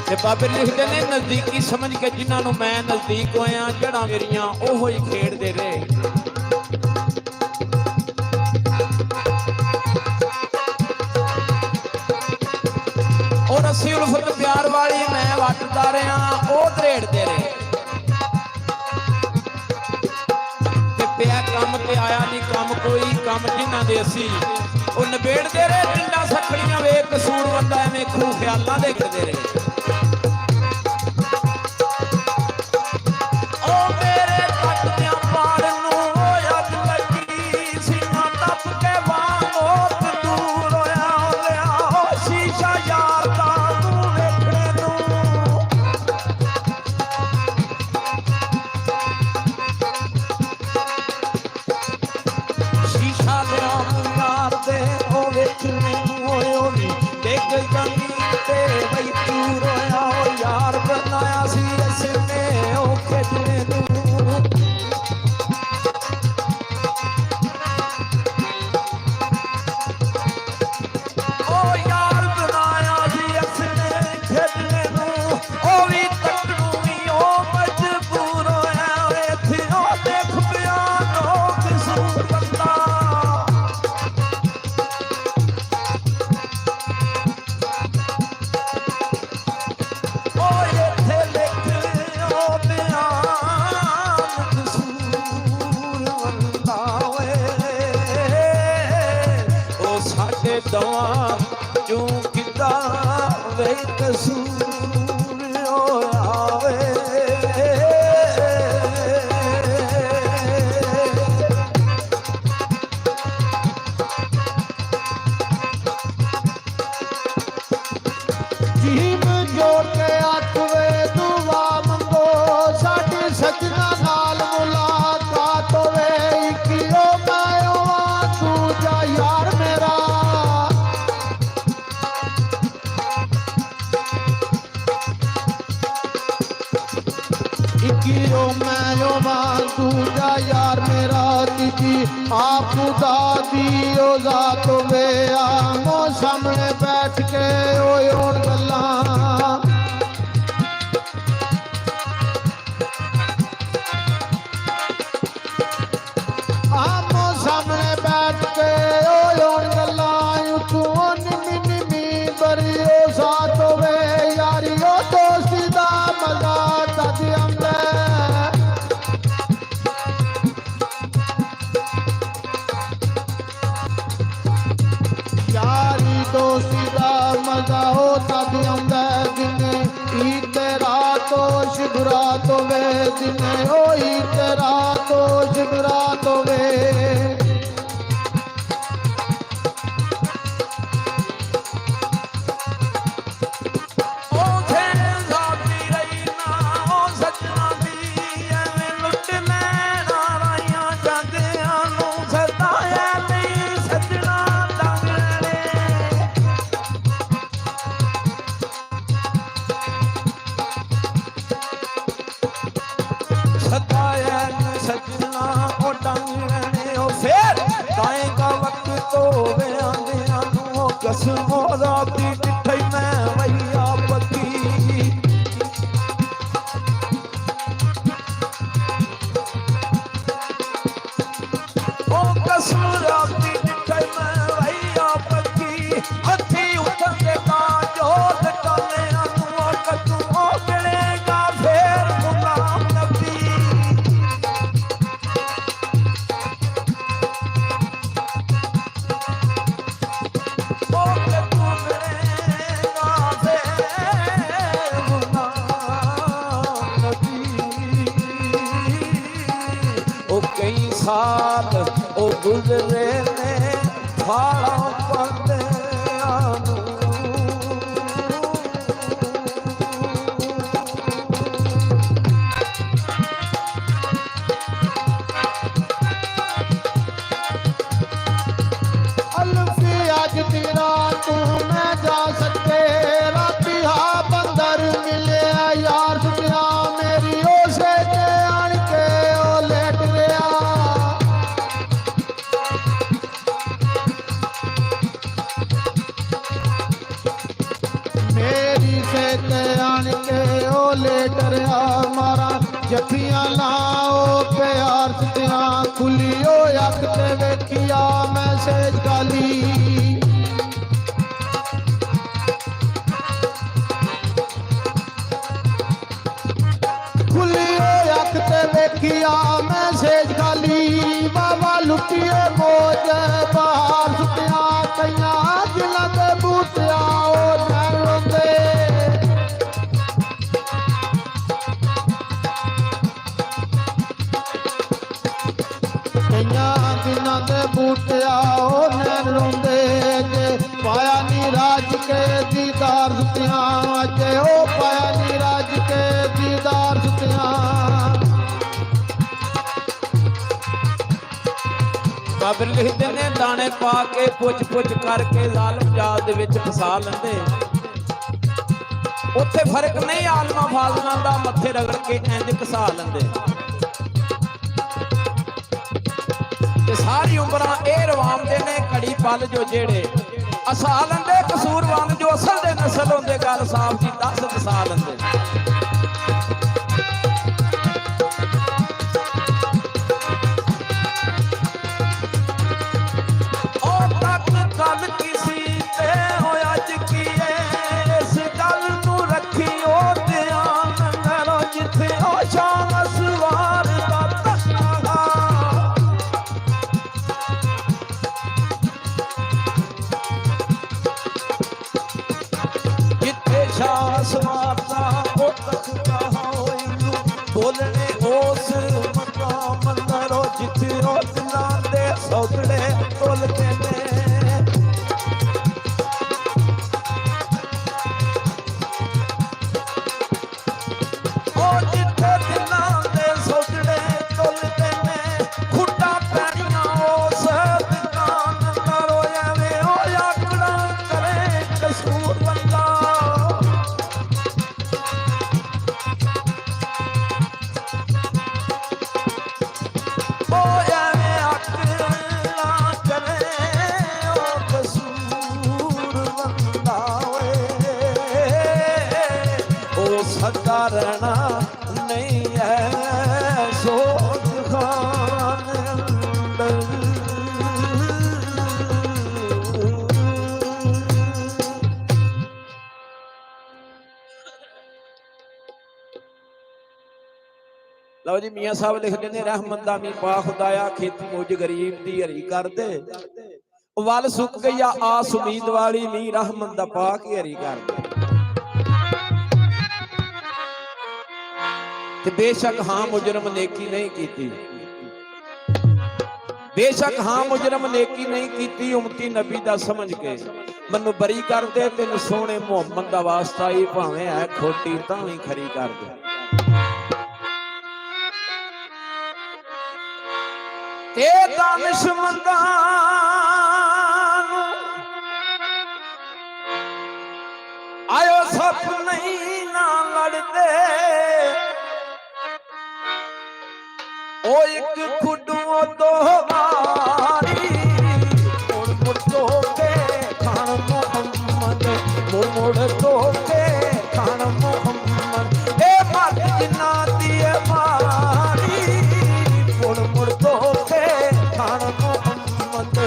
ते बाबे लिखते ने नजदीकी समझ के जिन्होंने मैं नजदीक होया जड़ा मेरिया ओहो ही खेड़ते रहे। और असी उल्फत प्यार वाली मैं वटदा रहा वो दरेड़ते रहे। पिया कम ते आया नहीं कम कोई कम जिन्हों के असी वो नबेड़ते रहे। टिंडा सखड़ियां वे कसूर बंदा एवं खूह ख्यालों दे करते रहे। आप दादी जात वे आमो सामने बैठ के ओन गल्ला आमो सामने बैठ के ओन गल्ला तू निमी निमी बरियो साथ वे यारियो दोस्ती दा मजा दादी हमले दोस्ती का मजा होता भी आंदा जिन्ने ईद रात शिवरात वे जिन्ने ओ ईद रात शिवरात वे साल ओ गुजरे ने फाड़ा पड़े अल्फी आज तेरा तू मैं जा सकते राती हा बंदर मिले यार सुनिया मेरी ओ से आन के ओ लेट गया ਤੇ ਆਣ ਕੇ ਉਹ ਲੇਟ ਰਿਆ ਮਾਰਾਂ ਜੱਫੀਆਂ ਲਾਓ ਪਿਆਰ ਸਤਿਆਂ ਖੁੱਲੀ ਉਹ ਅੱਖ ਤੇ ਵੇਖਿਆ ਮੈਂ ਸੇਜ ਕਾਲੀ ਖੁੱਲੀ ਉਹ ਅੱਖ ਤੇ ਵੇਖਿਆ ਮੈਂ ਸੇਜ ਖਾਲੀ ਬਾਬਾ ਲੁੱਟੀਏ ਮੋਜ ਬਾਹਰ ਸੁੱਟਿਆ ਕਈਆਂ ਦਿਲਾਂ ਦੇ ਬੂਟਿਆਂ ਉਹ ਨੈਣ ਰੋਂਦੇ ਕਈਆਂ ਦਿਨਾਂ ਦੇ ਬੂਟਿਆ ਉਹ ਨੈਣ ਰੋਂਦੇ ਜੇ ਪਾਇਆ ਨੀ ਰਾਜ ਕੇ ਦੀਦਾਰ ਸੁੱਤਿਆਂ ਜੇ ਉਹ ਪਾਇਆ ਨੀ ਰਾਜ ਕੇ ਦੀਦਾਰ ਸੁੱਤਿਆਂ ਬਾਬਰ ਲਿਖਦੇ ਨੇ ਦਾਣੇ ਪਾ ਕੇ ਪੁੱਛ ਪੁੱਛ ਕਰਕੇ ਜ਼ਾਲਮ ਜਾਲ ਦੇ ਵਿੱਚ ਫਸਾ ਲੈਂਦੇ ਉੱਥੇ ਫਰਕ ਨਹੀਂ ਆਲਮਾ ਫਾਜ਼ਲਾਂ ਦਾ ਮੱਥੇ ਰਗੜ ਕੇ ਇੰਜ ਘਸਾ ਲੈਂਦੇ ਤੇ ਸਾਰੀ ਉਮਰਾਂ ਇਹ ਰਵਾਮਦੇ ਨੇ ਘੜੀ ਪਲ ਜੋ ਜਿਹੜੇ ਅਸਾ ਲੈਂਦੇ ਕਸੂਰਵਾਨ ਜੋ ਅਸਲ ਦੇ ਨਸਲ ਹੁੰਦੇ ਗੱਲ ਸਾਫ ਜੀ 10 ਵਸਾ ਲੈਂਦੇ ਗੱਲ ਕਿਸੇ ਤੇ ਹੋਇਆ ਜਕੀਏ ਇਸ ਗੱਲ ਨੂੰ ਰੱਖੀ ਉਹ ਧਿਆਨ ਕਰੋ ਜਿੱਥੇ ਉਹ ਸ਼ਾਮ ਸਵਾਰ ਦਾ ਤਖਤਾ ਜਿੱਥੇ ਸ਼ਾਮ ਸਵਾਰ ਦਾ ਉਹ ਤਖਤਾ ਹੋਈ ਬੋਲਣੇ ਉਸ ਮਕਾਮ ਅੰਦਰੋਂ ਜਿੱਥੇ ਉਹ ਦਿਲਾਂ ਦੇ ਸੌਗੜੇ ਤੋਲਦੇ ਨੇ ਕਰਨਾ ਨਹੀਂ ਹੈ ਸੋਚ ਖਾਨ ਅੰਦਰ ਲਓ ਜੀ ਮੀਆਂ ਸਾਹਿਬ ਲਿਖਦੇ ਨੇ ਰਹਿਮਤ ਦਾ ਮੀਂਹ ਪਾ ਖੁਦਾਇਆ ਖੇਤੀ ਮੁਝ ਗਰੀਬ ਦੀ ਹਰੀ ਕਰ ਦੇ ਵੱਲ ਸੁੱਕ ਗਈਆ ਆਸ ਉਮੀਦ ਵਾਲੀ ਨੀ ਰਹਿਮਤ ਦਾ ਪਾ ਕੇ ਹਰੀ ਕਰ ਦੇ ਤੇ ਬੇਸ਼ੱਕ ਹਾਂ ਮੁਜਰਮ ਨੇਕੀ ਨਹੀਂ ਕੀਤੀ ਬੇਸ਼ੱਕ ਹਾਂ ਮੁਜਰਮ ਨੇਕੀ ਨਹੀਂ ਕੀਤੀ ਉਮਤੀ ਨਬੀ ਦਾ ਸਮਝ ਕੇ ਮੈਨੂੰ ਬਰੀ ਕਰ ਦੇ ਤੈਨੂੰ ਸੋਹਣੇ ਮੁਹੰਮਦ ਦਾ ਵਾਸਤਾ ਹੀ ਭਾਵੇਂ ਹੈ ਖੋਟੀ ਤਾਂ ਵੀ ਖਰੀ ਕਰ ਦੇ ਤੇ ਦਾਨਿਸ਼ਮੰਦਾਂ ਆਇਓ ਸੱਪ ਨਹੀਂ ਨਾ ਲੜਦੇ ਉਹ ਇੱਕ ਖੁੱਡੂ ਦੋ ਵਾਰੀ ਮੁੜ ਮੁੜ ਧੋ ਕੇ ਖਾਣ ਮੁਹੰਮਦ ਮੁੜ ਮੁੜ ਧੋ ਕੇ ਖਾਣ ਮੁਹੰਮਦ ਇਹ ਮੱਤ ਜਿੰਨਾ ਦੀ ਮਾਰੀ ਮੁੜ ਮੁੜ ਧੋ ਕੇ ਖਾਣ ਮੁਹੰਮਦ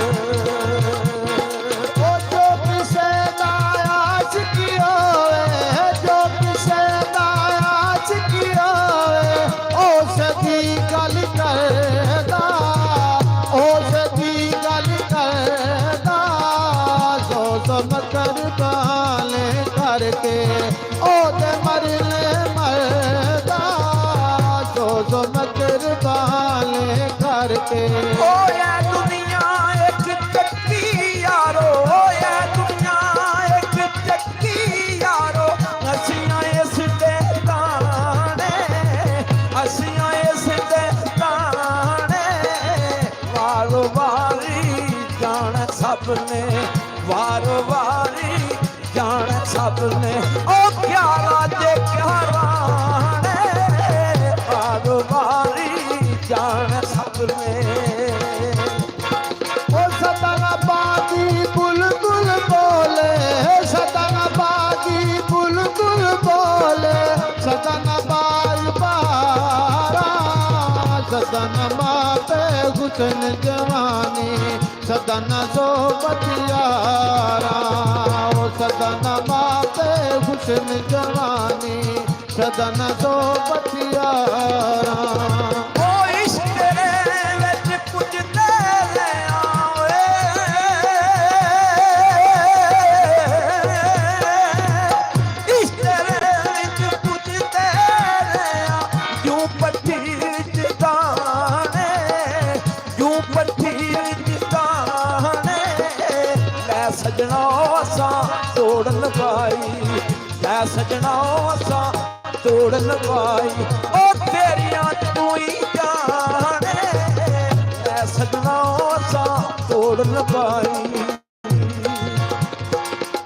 ਉਹ ਜੋ ਕਿਸੇ ਦਾ ਆਸ਼ਿਕ ਹੋਵੇ ਜੋ ਕਿਸੇ ਦਾ ਆਸ਼ਿਕ ਹੋਵੇ ਉਸ ਦੀ ਗੱਲ ਕਰਦਾ ਉਸ ਦੀ ਗੱਲ ਕਰਦਾ ਸੋ ਮਕਰ ਬਾਲੇ ਕਰਕੇ ਉਹਦੇ ਮਰਨੇ ਮਰਦਾ ਸੋ ਮਕਰ ਬਾਲੇ ਕਰਕੇ ਹੋਇਆ ਦੁਨੀਆ ਇੱਕ ਚੱਕੀ ਯਾਰੋ ਹੋਇਆ ਦੁਨੀਆ ਇੱਕ ਚੱਕੀ ਯਾਰੋ ਅਸੀਂ ਇਸ ਦੇ ਤਾਣੇ ਅਸੀਂ ਇਸ ਦੇ ਤਾਣੇ ਵਾਰੋ ਵਾਰੀ ਜਾਣ ਸਭ ਨੇ ਵਾਰੋ ਵਾਰੀ ਜਾਣ ਸਭ ਨੇ ਉਹ ਕਿਆ ਰਾਜੇ ਕਿਆ ਰਾਣੇ ਵਾਰੋ ਵਾਰੀ ਜਾਣ ਸਭ ਨੇ हुस्न जवानी सदन सोबत यारा ओ सदन माते हुस्न जवानी सदन सोबत यारा ਉਹ ਇਸ਼ਕ ਤੇਰੇ ਵਿੱਚ ਕੁਝ ਤੇਰੇ ਆਵੇ ਇਸ਼ਕ ਤੇਰੇ ਵਿੱਚ ਕੁਝ ਤੇਰੇ ਆ ਜੂ ਪੱਠੀ ਵਿੱਚ ਦਾਣੇ ਜੂ ਪੱਠੀ ਵਿੱਚ ਦਾਣੇ ਲੈ ਸਜਣਾ ਅਸਾਂ ਤੋੜ ਲਗਾਈ ਲੈ ਸਜਣਾ ਅਸਾਂ ਤੋੜ ਲਗਾਈ ਉਹ ਤੇਰੀਆਂ ਤੂੰ ਹੀ ਜਾਣੇ ਲੈ ਸਜਣਾ ਅਸਾਂ ਤੋੜ ਲਗਾਈ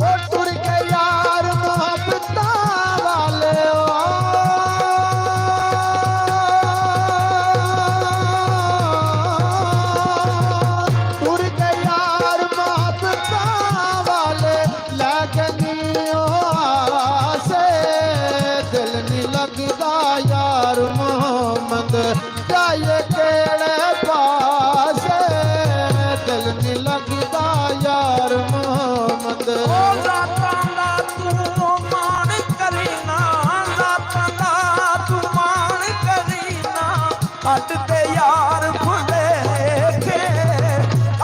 ओ टुर के यार मोहब्बता वाले टुर के यार मोहब्बता वाले लगनियो से दिल नहीं लगदा यार मोहम्मद जाए केड़े पासे दिल नहीं लगदा यार मोहम्मद ਉਹ ਰਾਤਾਂ ਦਾ ਤੂੰ ਮਾਣ ਕਰੀ ਨਾ ਰਾਤਾਂ ਦਾ ਤੂੰ ਮਾਣ ਕਰੀ ਨਾ ਅੱਡ ਤੇ ਯਾਰ ਭੁਲੇ ਕੇ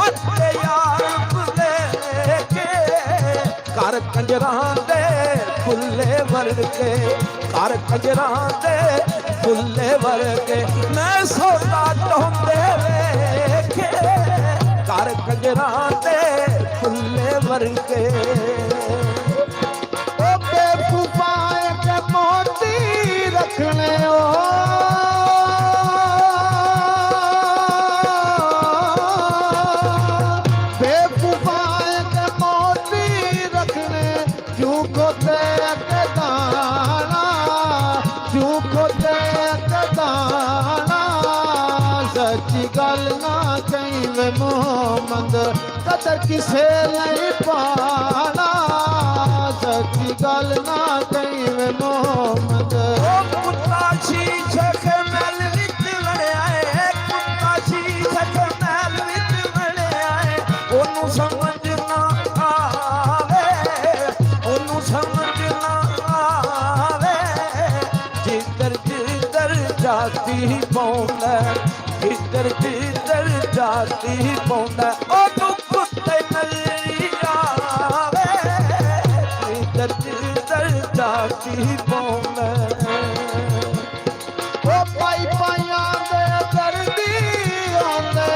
ਅੱਡ ਤੇ ਯਾਰ ਭੁਲੇ ਕੇ ਘਰ ਕੰਜਰਾਂ ਦੇ ਫੁੱਲੇ ਵਰਗੇ ਘਰ ਕੰਜਰਾਂ ਦੇ ਫੁੱਲੇ ਵਰਗੇ ਮੈਂ ਸੋਤਾ ਟੋਂਦੇ ਵੇਖੇ ਘਰ ਕੰਜਰਾਂ ਦੇ ਫੁੱਲੇ ਵਰਗੇ ओ बेवकूफाए के मोती रखने ओ बेवकूफाए के मोती रखने क्यों खोते के दाना क्यों खोते के दाना सच्ची गल ना कहीं वे मोहम्मद कदर किसे नहीं पाना सच्ची गल ना कहीं वे मोहम्मद ਉਹ ਕੁੱਤਾ ਸ਼ੀਸ਼ਕ ਮਹਿਲ ਵਿੱਚ ਵੜਿਆ ਏ ਕੁੱਤਾ ਸ਼ੀਸ਼ਕ ਮਹਿਲ ਵਿੱਚ ਵੜਿਆ ਏ ਉਹਨੂੰ ਸਮਝ ਨਾ ਆਵੇ ਉਹਨੂੰ ਸਮਝ ਨਾ ਆਵੇ ਜਿੱਧਰ ਜਿੱਧਰ ਜਾਤੀ ਪਾਉਂਦਾ ਜਿੱਧਰ ਜਿੱਧਰ ਜਾਤੀ ਪਾਉਂਦਾ ਉਹਨੂੰ ਕੁੱਤੇ ਨਜ਼ਰੀ ਆਵੇ ਜਿੱਧਰ ਜਿੱਧਰ ਜਾਤੀ ਪਾਉਂਦਾ ओ पाई पाइयां दे दर्दी आंदे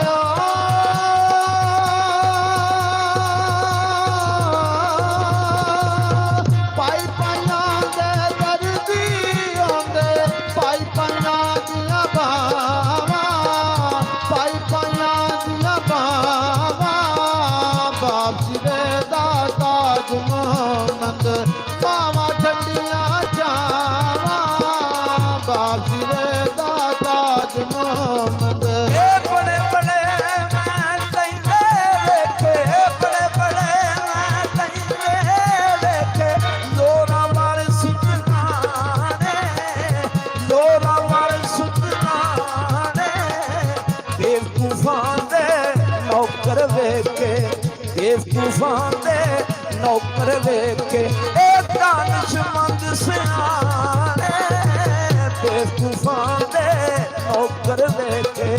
पाई पाइयां दे दर्दी आंदे पाई पाइयां दियां बावां पाई पाइयां दियां बावां बाप सिरे दा ताज मोहम्मद मावां ठंडियां जावां बाप सिरे दा ताज मोहम्मद ਇਹ ਬੜੇ ਬੜੇ ਮੈਂ ਤੈਨੂੰ ਵੇਖੇ ਬੜੇ ਬੜੇ ਮੈਂ ਤੈਨੂੰ ਵੇਖੇ ਲੋਰਾਂ ਵਾਲ ਸੁਤਨਾ ਨੇ ਲੋਰਾਂ ਵਾਲ ਸੁਤਨਾ ਨੇ ਬੇਵਕੂਫਾਂ ਦੇ ਨੌਕਰ ਵੇਖੇ ਬੇਵਕੂਫਾਂ ਦੇ ਨੌਕਰ ਵੇਖੇ ਇਹ ਦਾਨਿਸ਼ਮੰਦ ਸਿਆਣੇ ਬੇਵਕੂਫਾਂ ਦੇ ਨੌਕਰ ਵੇਖੇ